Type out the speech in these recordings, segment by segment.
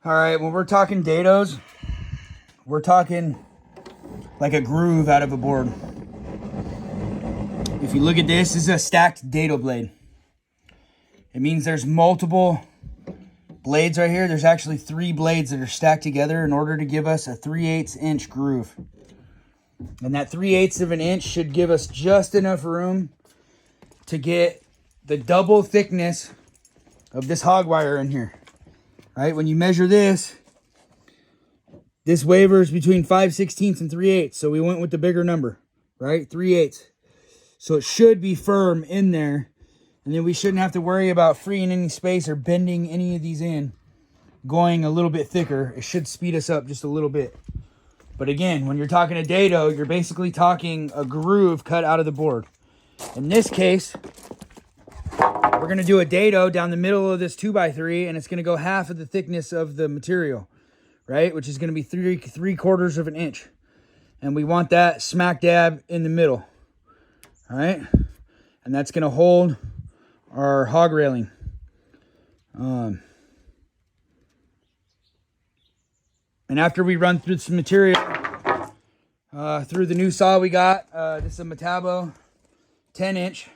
All right, when we're talking dados, we're talking like a groove out of a board. If you look at this, this is a stacked dado blade. It means there's multiple blades right here. There's actually 3 blades that are stacked together in order to give us a 3/8 inch groove. And that 3/8 of an inch should give us just enough room to get the double thickness of this hog wire in here. Right? When you measure this wavers between 5/16 and 3/8. So we went with the bigger number, right? 3/8. So it should be firm in there. And then we shouldn't have to worry about freeing any space or bending any of these in, going a little bit thicker. It should speed us up just a little bit. But again, when you're talking a dado, you're basically talking a groove cut out of the board. In this case, we're going to do a dado down the middle of this 2x3, and it's going to go half of the thickness of the material, right? Which is going to be 3/4 of an inch. And we want that smack dab in the middle, all right? And that's going to hold our hog railing. And after we run through some material, through the new saw we got, this is a Metabo 10-inch.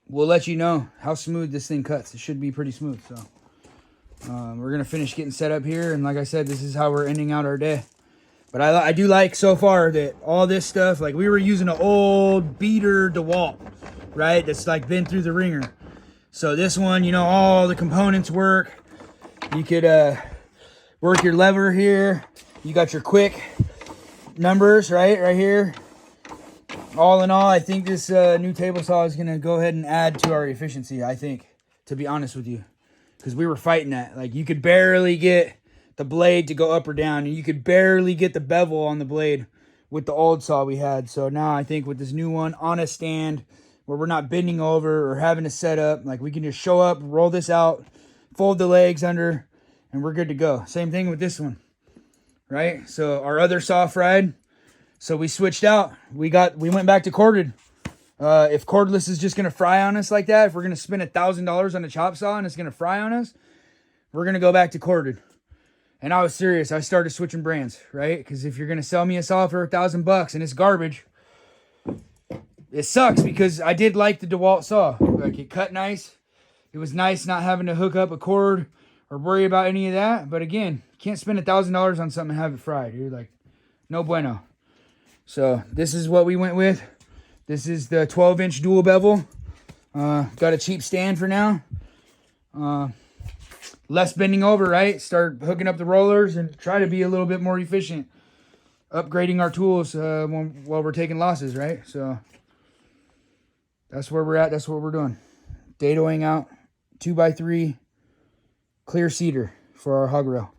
We'll let you know how smooth this thing cuts. It should be pretty smooth. So we're going to finish getting set up here. And like I said, this is how we're ending out our day. But I do like so far that all this stuff, like we were using an old beater DeWalt, right? That's like been through the ringer. So this one, you know, all the components work. You could work your lever here. You got your quick numbers, right here. All in all, I think this new table saw is going to go ahead and add to our efficiency, I think, to be honest with you. Because we were fighting that. Like, you could barely get the blade to go up or down. And you could barely get the bevel on the blade with the old saw we had. So now I think with this new one on a stand where we're not bending over or having to set up, like we can just show up, roll this out, fold the legs under, and we're good to go. Same thing with this one, right? So our other saw fried. So we switched out. We went back to corded. If cordless is just going to fry on us like that, if we're going to spend $1,000 on a chop saw and it's going to fry on us, we're going to go back to corded. And I was serious. I started switching brands, right? Because if you're going to sell me a saw for $1,000 and it's garbage, it sucks because I did like the DeWalt saw. Like, it cut nice. It was nice not having to hook up a cord or worry about any of that. But again, you can't spend $1,000 on something and have it fried, dude. Like, no bueno. So this is what we went with. This is the 12-inch dual bevel. Got a cheap stand for now. Less bending over, right? Start hooking up the rollers and try to be a little bit more efficient. Upgrading our tools while we're taking losses, right? So that's where we're at. That's what we're doing. Dadoing out 2x3 clear cedar for our hog rail.